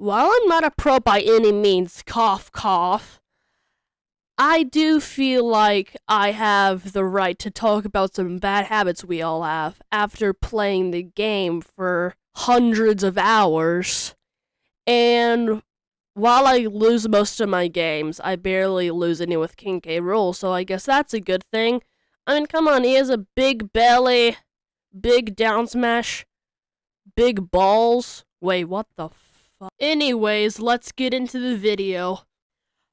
While I'm not a pro by any means, cough cough, I do feel like I have the right to talk about some bad habits we all have after playing the game for hundreds of hours. And while I lose most of my games, I barely lose any with King K. Rool, so I guess that's a good thing. I mean, come on, he has a big belly, big down smash, big balls. Wait, what the fuck? Anyways, let's get into the video.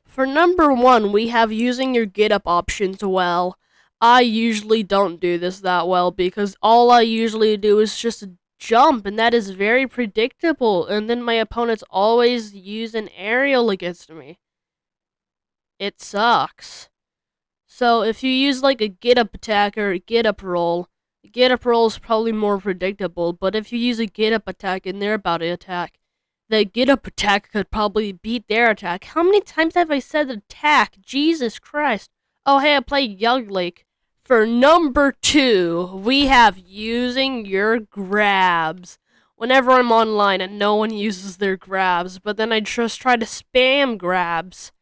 For number 1, we have using your Getup Options well. I usually don't do this that well because all I usually do is just jump, and that is very predictable, and then my opponents always use an aerial against me. It sucks. So if you use like a Getup attack or a Getup roll, Getup roll is probably more predictable, but if you use a Getup attack and they're about to attack, the Getup attack could probably beat their attack. How many times have I said attack? Jesus Christ. Oh, hey, I played Young Lake. For number 2, we have using your grabs. Whenever I'm online and no one uses their grabs, but then I just try to spam grabs.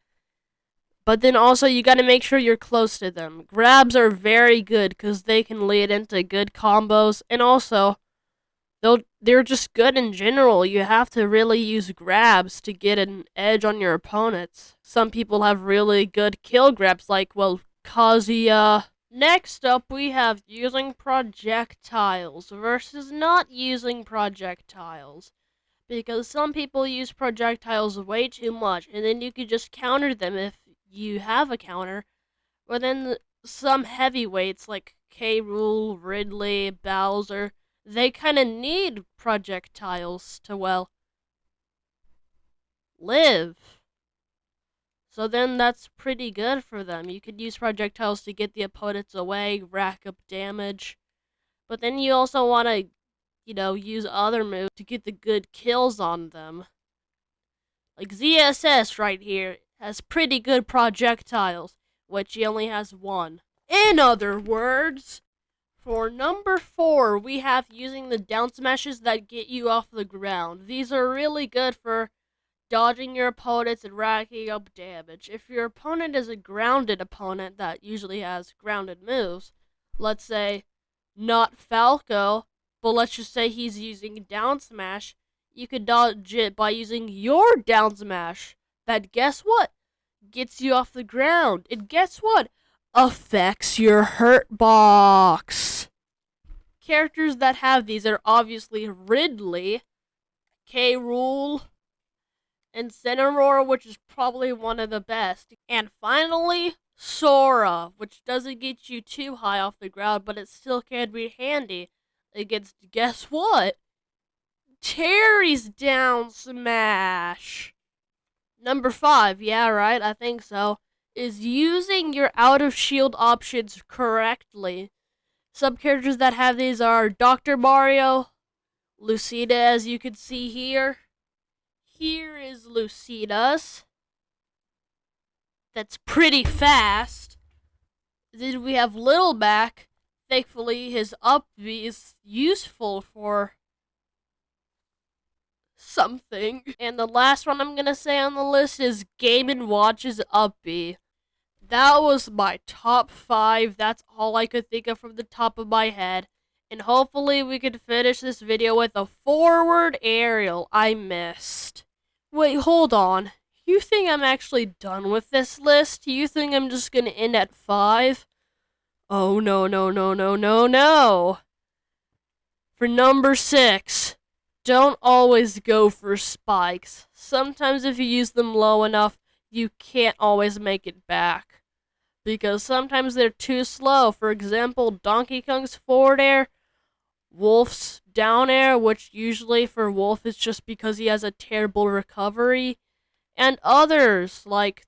But then also, you gotta make sure you're close to them. Grabs are very good because they can lead into good combos, and also, they're just good in general. You have to really use grabs to get an edge on your opponents. Some people have really good kill grabs, like, well, Kazuya. Next up, we have using projectiles versus not using projectiles. Because some people use projectiles way too much, and then you could just counter them if you have a counter. But then some heavyweights like K. Rool, Ridley, Bowser, they kind of need projectiles to, well, live. So then that's pretty good for them. You could use projectiles to get the opponents away, rack up damage. But then you also want to, use other moves to get the good kills on them. Like ZSS right here has pretty good projectiles, which he only has one. In other words, for number 4, we have using the down smashes that get you off the ground. These are really good for dodging your opponents and racking up damage. If your opponent is a grounded opponent that usually has grounded moves, let's say not Falco, but let's just say he's using down smash, you could dodge it by using your down smash. That, guess what? Gets you off the ground. And guess what? Affects your hurt box. Characters that have these are obviously Ridley, K. Rool, and Cinnamoroar, which is probably one of the best. And finally, Sora, which doesn't get you too high off the ground, but it still can be handy against, guess what? Terry's down smash. Number 5, yeah, right, I think so, is using your out of shield options correctly. Some characters that have these are Dr. Mario, Lucina, as you can see here. Here is Lucina's. That's pretty fast. Then we have Little Mac. Thankfully, his up B is useful for something. And the last one I'm gonna say on the list is Game & Watch's up B. That was my top 5. That's all I could think of from the top of my head. And hopefully we can finish this video with a forward aerial I missed. Wait, hold on. You think I'm actually done with this list? You think I'm just gonna end at 5? Oh, no, no, no, no, no, no. For number 6, don't always go for spikes. Sometimes if you use them low enough, you can't always make it back. Because sometimes they're too slow. For example, Donkey Kong's forward air, Wolf's down air, which usually for Wolf is just because he has a terrible recovery, and others like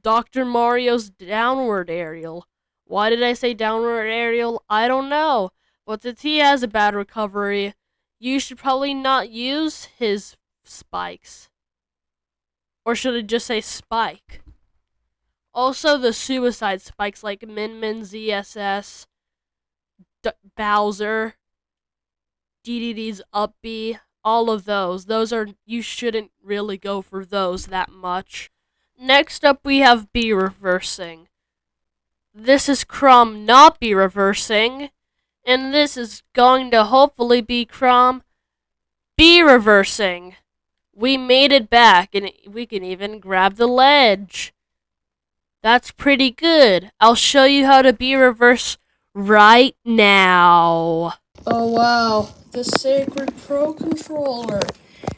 Dr. Mario's downward aerial. Why did I say downward aerial? I don't know. But since he has a bad recovery, you should probably not use his spikes. Or should I just say spike? Also, the suicide spikes like Min Min, ZSS, Bowser, DDD's up B, all of those. You shouldn't really go for those that much. Next up, we have B reversing. This is Crom not B reversing, and this is going to hopefully be Crom B reversing. We made it back, and we can even grab the ledge. That's pretty good. I'll show you how to B reverse right now. Oh wow, the Sacred Pro Controller.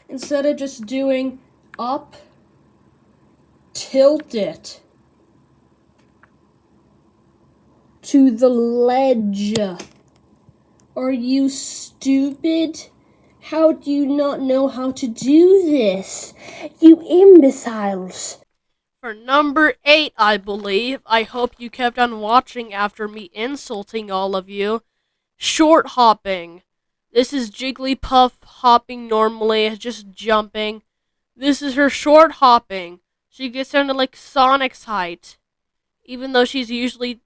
Instead of just doing up, tilt it to the ledge. Are you stupid? How do you not know how to do this? You imbeciles. For number 8, I believe, I hope you kept on watching after me insulting all of you. Short hopping. This is Jigglypuff hopping normally, just jumping. This is her short hopping. She gets down to like Sonic's height. Even though she's usually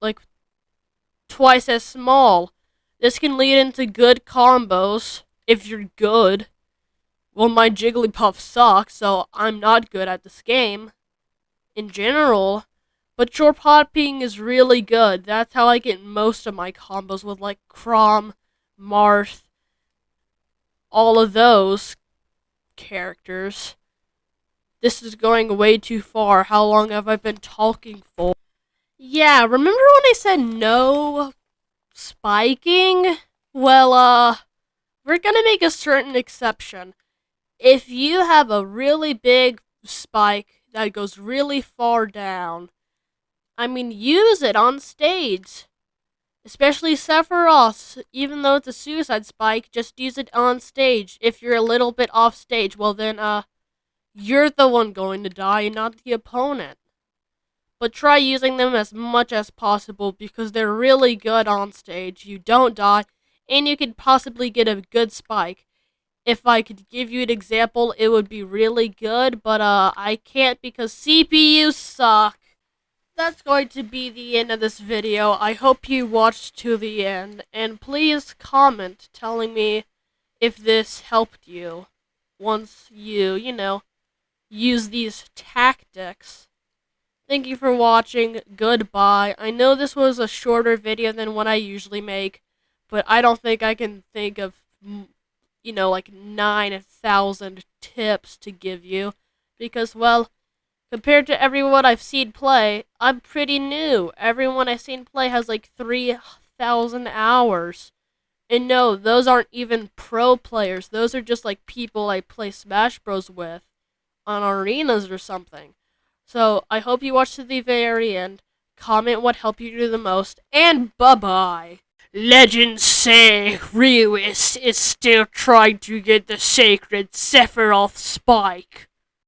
like twice as small. This can lead into good combos if you're good. Well, my Jigglypuff sucks, so I'm not good at this game in general. But short hopping is really good. That's how I get most of my combos with like Chrom, Marth, all of those characters. This is going way too far. How long have I been talking for? Yeah, remember when I said no spiking? Well, we're gonna make a certain exception. If you have a really big spike that goes really far down, use it on stage. Especially Sephiroth, even though it's a suicide spike, just use it on stage. If you're a little bit off stage, well then, you're the one going to die and not the opponent. But try using them as much as possible because they're really good on stage. You don't die, and you could possibly get a good spike. If I could give you an example, it would be really good, but I can't because CPUs suck. That's going to be the end of this video. I hope you watched to the end, and please comment telling me if this helped you once you use these tactics. Thank you for watching. Goodbye. I know this was a shorter video than what I usually make, but I don't think I can think of, like 9,000 tips to give you. Because, well, compared to everyone I've seen play, I'm pretty new. Everyone I've seen play has like 3,000 hours. And no, those aren't even pro players. Those are just like people I play Smash Bros. With on arenas or something. So, I hope you watch to the very end. Comment what helped you do the most, and bye-bye. Legends say Ryu is still trying to get the sacred Sephiroth spike.